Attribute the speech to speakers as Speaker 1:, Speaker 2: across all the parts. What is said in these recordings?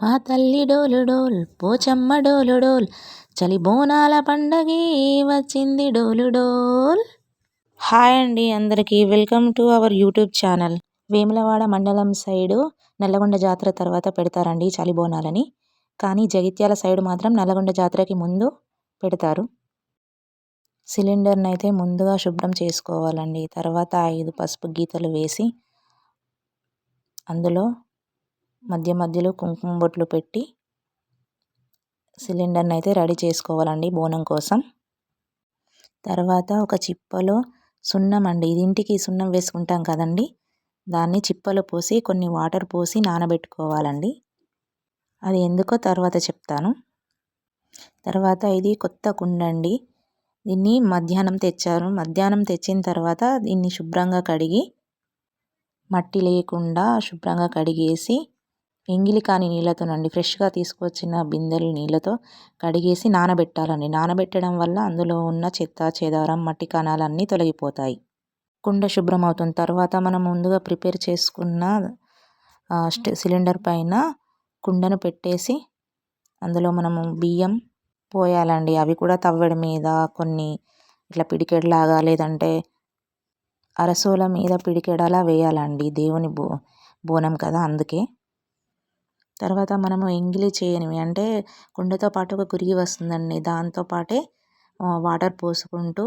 Speaker 1: మా తల్లి డోలు డోల్ పోచమ్మ డోలు డోల్ చలి బోనాల పండగే వచ్చింది డోలు డోల్. హాయ్ అండి అందరికీ, welcome to our YouTube channel. Vemulawada మండలం సైడు నల్లగొండ జాతర తర్వాత పెడతారండి చలి బోనాలని. కానీ జగిత్యాల సైడు మాత్రం నల్లగొండ జాతరకి ముందు పెడతారు. సిలిండర్ని అయితే ముందుగా శుభ్రం చేసుకోవాలండి. తర్వాత 5 పసుపు గీతలు వేసి అందులో మధ్య మధ్యలో కుంకుమ బొట్లు పెట్టి సిలిండర్ని అయితే రెడీ చేసుకోవాలండి బోనం కోసం. తర్వాత ఒక చిప్పలో సున్నం అండి, ఇది ఇంటికి సున్నం వేసుకుంటాం కదండి, దాన్ని చిప్పలో పోసి కొన్ని వాటర్ పోసి నానబెట్టుకోవాలండి. అది ఎందుకో తర్వాత చెప్తాను. తర్వాత ఇది కొత్త కుండ అండి, దీన్ని మధ్యాహ్నం తెచ్చారు. మధ్యాహ్నం తెచ్చిన తర్వాత దీన్ని శుభ్రంగా కడిగి మట్టి లేకుండా శుభ్రంగా కడిగేసి ఎంగిలి కాని నీళ్ళతోనండి, ఫ్రెష్గా తీసుకొచ్చిన బిందెలు నీళ్ళతో కడిగేసి నానబెట్టాలండి. నానబెట్టడం వల్ల అందులో ఉన్న చెత్త చెదారం మట్టి కణాలన్నీ తొలగిపోతాయి. కుండ శుభ్రం అవుతుంది. తర్వాత మనం ముందుగా ప్రిపేర్ చేసుకున్న సిలిండర్ పైన కుండను పెట్టేసి అందులో మనము బియ్యం పోయాలండి. అవి కూడా తవ్వెడ మీద కొన్ని ఇట్లా పిడికెడలాగా లేదంటే అరసోల మీద పిడికెడలా వేయాలండి. దేవుని బోనం కదా అందుకే. తర్వాత మనము ఎంగిలి చేయనివి అంటే కుండతో పాటు ఒక గురిగి వస్తుందండి, దాంతో పాటే వాటర్ పోసుకుంటూ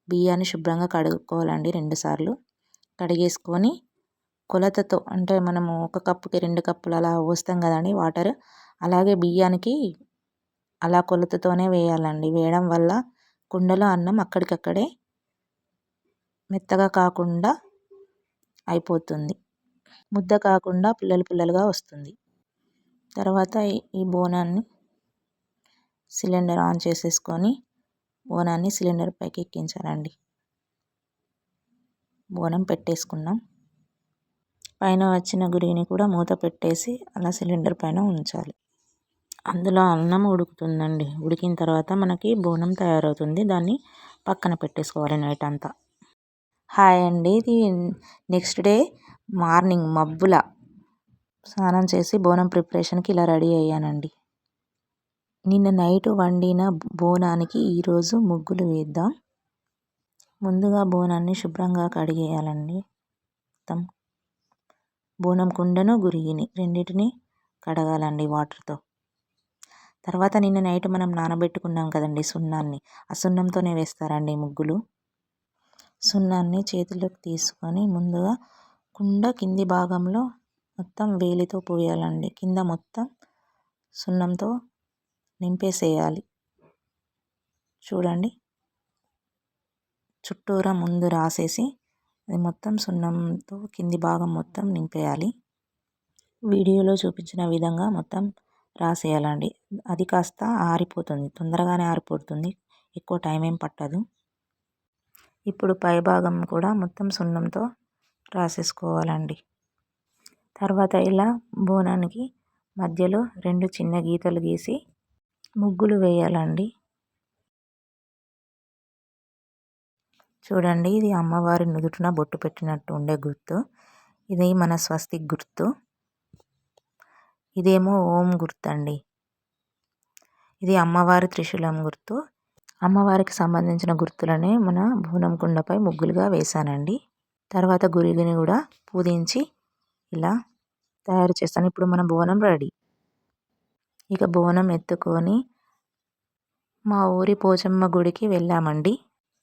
Speaker 1: బియ్యాన్ని శుభ్రంగా కడుక్కోవాలండి 2 సార్లు. కడిగేసుకొని కొలతతో అంటే మనము 1 కప్పుకి 2 కప్పులు అలా పోస్తాం కదండి వాటర్, అలాగే బియ్యానికి అలా కొలతతోనే వేయాలండి. వేయడం వల్ల కుండలో అన్నం అక్కడికక్కడే మెత్తగా కాకుండా అయిపోతుంది, ముద్ద కాకుండా పుల్లలు పుల్లలుగా వస్తుంది. తర్వాత ఈ బోనాన్ని సిలిండర్ ఆన్ చేసేసుకొని బోనాన్ని సిలిండర్ పైకి ఎక్కించాలండి. బోనం పెట్టేసుకున్నాం. పైన వచ్చిన గురిని కూడా మూత పెట్టేసి అలా సిలిండర్ పైన ఉంచాలి. అందులో అన్నం ఉడుకుతుందండి. ఉడికిన తర్వాత మనకి బోనం తయారవుతుంది. దాన్ని పక్కన పెట్టేసుకోవాలి నైట్ అంతా. హాయ్ అండి, ఇది నెక్స్ట్ డే మార్నింగ్ మబ్బుల స్నానం చేసి బోనం ప్రిపరేషన్కి ఇలా రెడీ అయ్యానండి. నిన్న నైట్ వండిన బోనానికి ఈరోజు ముగ్గులు వేద్దాం. ముందుగా బోనాన్ని శుభ్రంగా కడిగేయాలండి. మొత్తం బోనం కుండను గురిగిని రెండింటిని కడగాలండి వాటర్తో. తర్వాత నిన్న నైట్ మనం నానబెట్టుకున్నాం కదండి సున్నాన్ని, ఆ సున్నంతోనే వేస్తారండి ముగ్గులు. సున్నాన్ని చేతిలోకి తీసుకొని ముందుగా కుండ కింది భాగంలో మొత్తం వేలితో పోయాలండి. కింద మొత్తం సున్నంతో నింపేసేయాలి. చూడండి, చుట్టూరా ముందు రాసేసి అది మొత్తం సున్నంతో కింది భాగం మొత్తం నింపేయాలి. వీడియోలో చూపించిన విధంగా మొత్తం రాసేయాలండి. అది కాస్త ఆరిపోతుంది, తొందరగానే ఆరిపోతుంది, ఎక్కువ టైం ఏం పట్టదు. ఇప్పుడు పై భాగం కూడా మొత్తం సున్నంతో రాసేసుకోవాలండి. తర్వాత ఇలా బోనానికి మధ్యలో 2 చిన్న గీతలు గీసి ముగ్గులు వేయాలండి. చూడండి, ఇది అమ్మవారి నుదుటిన బొట్టు పెట్టినట్టు ఉండే గుర్తు. ఇది మన స్వస్తిక్ గుర్తు. ఇదేమో ఓం గుర్తు అండి. ఇది అమ్మవారి త్రిశూలం గుర్తు. అమ్మవారికి సంబంధించిన గుర్తులనే మన బోనం కుండపై ముగ్గులుగా వేశానండి. తర్వాత గురిగిని కూడా పూజించి ఇలా తయారు చేస్తాను. ఇప్పుడు మన బోనం రెడీ. ఇక బోనం ఎత్తుకొని మా ఊరి పోచమ్మ గుడికి వెళ్ళామండి.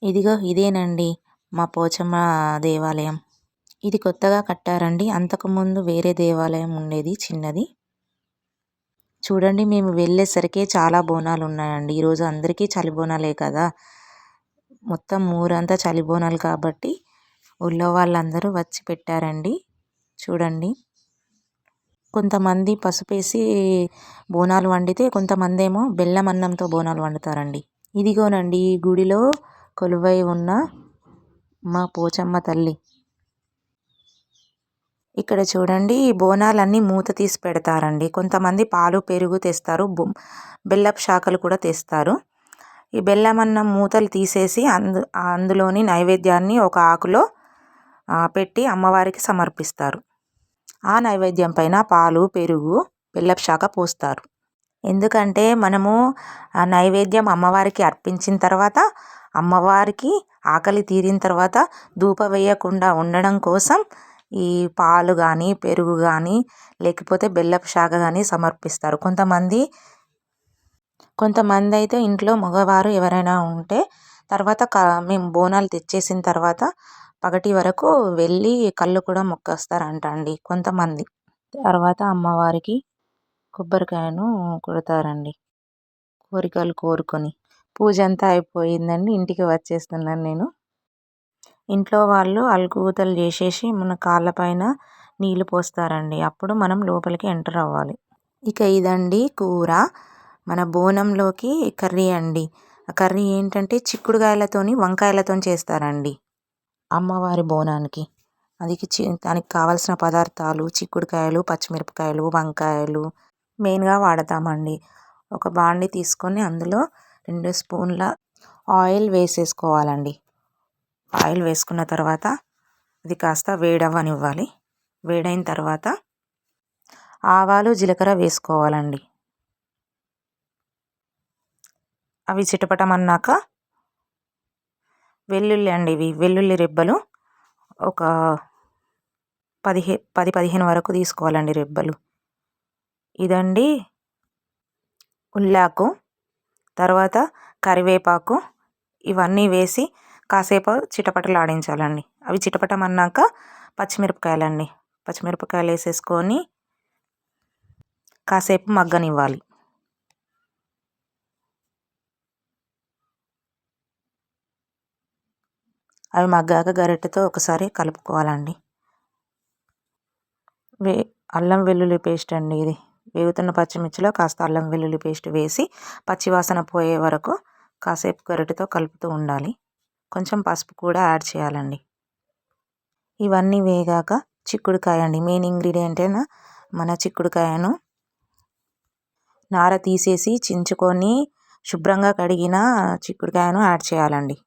Speaker 1: ఇదిగో ఇదేనండి మా పోచమ్మ దేవాలయం. ఇది కొత్తగా కట్టారండి, అంతకుముందు వేరే దేవాలయం ఉండేది చిన్నది. చూడండి, మేము వెళ్ళేసరికి చాలా బోనాలు ఉన్నాయండి. ఈరోజు అందరికీ చలి బోనాలే కదా, మొత్తం ఊరంతా చలి బోనాలు కాబట్టి ఊళ్ళో వాళ్ళందరూ వచ్చి పెట్టారండి. చూడండి, కొంతమంది పసుపేసి బోనాలు వండితే కొంతమంది ఏమో బెల్లం అన్నంతో బోనాలు వండుతారండి. ఇదిగోనండి ఈ గుడిలో కొలువై ఉన్న మా పోచమ్మ తల్లి. ఇక్కడ చూడండి, ఈ బోనాలన్నీ మూత తీసి పెడతారండి. కొంతమంది పాలు పెరుగు తెస్తారు, బెల్లపు శాఖలు కూడా తెస్తారు. ఈ బెల్లం అన్నం మూతలు తీసేసి అందులోని నైవేద్యాన్ని ఒక ఆకులో పెట్టి అమ్మవారికి సమర్పిస్తారు. ఆ నైవేద్యం పైన పాలు పెరుగు బెల్లపు శాఖ పోస్తారు. ఎందుకంటే మనము ఆ నైవేద్యం అమ్మవారికి అర్పించిన తర్వాత అమ్మవారికి ఆకలి తీరిన తర్వాత ధూపం వేయకుండా ఉండడం కోసం ఈ పాలు కానీ పెరుగు కానీ లేకపోతే బెల్లపు శాఖ కానీ సమర్పిస్తారు. కొంతమంది అయితే ఇంట్లో మగవారు ఎవరైనా ఉంటే తర్వాత మేము బోనాలు తెచ్చేసిన తర్వాత పగటి వరకు వెళ్ళి కళ్ళు కూడా మొక్కేస్తారంట అండి కొంతమంది. తర్వాత అమ్మవారికి కొబ్బరికాయను కొడతారండి కోరికలు కోరుకొని. పూజ అంతా అయిపోయిందండి, ఇంటికి వచ్చేస్తున్నాను నేను. ఇంట్లో వాళ్ళు అలుకుతలు చేసేసి మన కాళ్ళపైన నీళ్ళు పోస్తారండి. అప్పుడు మనం లోపలికి ఎంటర్ అవ్వాలి. ఇక ఇదండి కూర. మన బోనంలోకి కర్రీ అండి. ఆ కర్రీ ఏంటంటే చిక్కుడుకాయలతోని వంకాయలతో చేస్తారండి అమ్మవారి బోనానికి. దానికి కావాల్సిన పదార్థాలు చిక్కుడుకాయలు, పచ్చిమిరపకాయలు, వంకాయలు మెయిన్గా వాడతామండి. ఒక బాండి తీసుకొని అందులో 2 స్పూన్ల ఆయిల్ వేసేసుకోవాలండి. ఆయిల్ వేసుకున్న తర్వాత అది కాస్త వేడవ్వనివ్వాలి. వేడైన తర్వాత ఆవాలు జీలకర్ర వేసుకోవాలండి. అవి చిటపటమన్నాక వెల్లుల్లి అండి, ఇవి వెల్లుల్లి రెబ్బలు ఒక 10-15 వరకు తీసుకోవాలండి రెబ్బలు. ఇదండి ఉల్లాకు, తర్వాత కరివేపాకు ఇవన్నీ వేసి కాసేపు చిటపటలాడించాలండి. అవి చిటపటమన్నాక పచ్చిమిరపకాయలండి, పచ్చిమిరపకాయలు వేసేసుకొని కాసేపు మగ్గనివ్వాలి. అవి మగ్గాక గరిటెతో ఒకసారి కలుపుకోవాలండి. అల్లం వెల్లుల్లి పేస్ట్ అండి ఇది. వేగుతున్న పచ్చిమిర్చిలో కాస్త అల్లం వెల్లుల్లి పేస్ట్ వేసి పచ్చివాసన పోయే వరకు కాసేపు గరిటెతో కలుపుతూ ఉండాలి. కొంచెం పసుపు కూడా యాడ్ చేయాలండి. ఇవన్నీ వేగాక చిక్కుడుకాయ అండి, మెయిన్ ఇంగ్రీడియంట్ అయిన మన చిక్కుడుకాయను నార తీసేసి చించుకొని శుభ్రంగా కడిగిన చిక్కుడుకాయను యాడ్ చేయాలండి.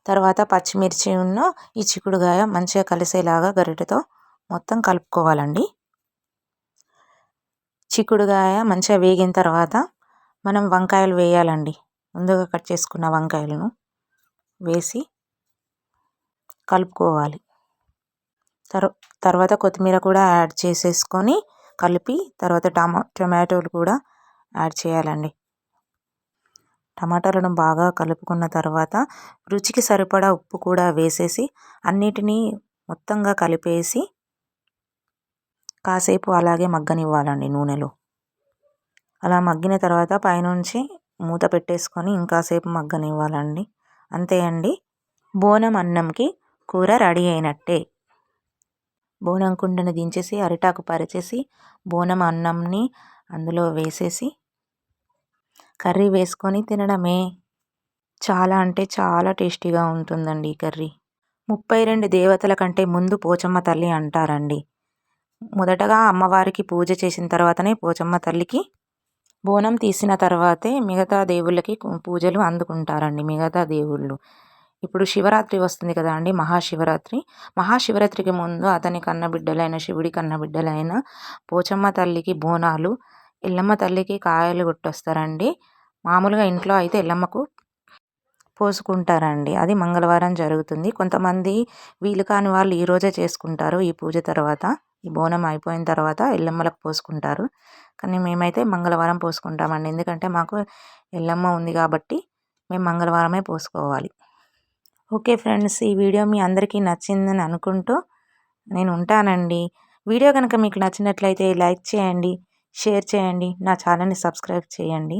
Speaker 1: తర్వాత పచ్చిమిర్చి ఈ చిక్కుడుకాయ మంచిగా కలిసేలాగా గరిటెతో మొత్తం కలుపుకోవాలండి. చిక్కుడుకాయ మంచిగా వేగిన తర్వాత మనం వంకాయలు వేయాలండి. ముందుగా కట్ చేసుకున్న వంకాయలను వేసి కలుపుకోవాలి. తర్వాత కొత్తిమీర కూడా యాడ్ చేసేసుకొని కలిపి తర్వాత టమాటోలు కూడా యాడ్ చేయాలండి. టమాటాలను బాగా కలుపుకున్న తర్వాత రుచికి సరిపడా ఉప్పు కూడా వేసేసి అన్నిటినీ మొత్తంగా కలిపేసి కాసేపు అలాగే మగ్గనివ్వాలండి నూనెలో. అలా మగ్గిన తర్వాత పైనుంచి మూత పెట్టేసుకొని ఇంకాసేపు మగ్గనివ్వాలండి. అంతే అండి, బోనం అన్నంకి కూర రెడీ అయినట్టే. బోనం కుండను దించేసి అరిటాకు పరిచేసి బోనం అన్నంని అందులో వేసేసి కర్రీ వేసుకొని తినడమే. చాలా అంటే చాలా టేస్టీగా ఉంటుందండి ఈ కర్రీ. 32 దేవతల కంటే ముందు పోచమ్మ తల్లి అంటారండి. మొదటగా అమ్మవారికి పూజ చేసిన తర్వాతనే పోచమ్మ తల్లికి, బోనం తీసిన తర్వాతే మిగతా దేవుళ్ళకి పూజలు అందుకుంటారండి మిగతా దేవుళ్ళు. ఇప్పుడు శివరాత్రి వస్తుంది కదా అండి, మహాశివరాత్రికి ముందు అతని కన్నబిడ్డలైన శివుడి కన్నబిడ్డలైన పోచమ్మ తల్లికి బోనాలు, ఎల్లమ్మ తల్లికి కాయలు కొట్టొస్తారండి. మామూలుగా ఇంట్లో అయితే ఎల్లమ్మకు పోసుకుంటారండి. అది మంగళవారం జరుగుతుంది. కొంతమంది వీలు కాని వాళ్ళు ఈరోజే చేసుకుంటారు. ఈ పూజ తర్వాత, ఈ బోనం అయిపోయిన తర్వాత ఎల్లమ్మలకు పోసుకుంటారు. కానీ మేమైతే మంగళవారం పోసుకుంటామండి. ఎందుకంటే మాకు ఎల్లమ్మ ఉంది కాబట్టి మేము మంగళవారమే పోసుకోవాలి. ఓకే ఫ్రెండ్స్, ఈ వీడియో మీ అందరికీ నచ్చిందని అనుకుంటూ నేను ఉంటానండి. వీడియో కనుక మీకు నచ్చినట్లయితే లైక్ చేయండి, షేర్ చేయండి, నా ఛానల్ని సబ్స్క్రైబ్ చేయండి.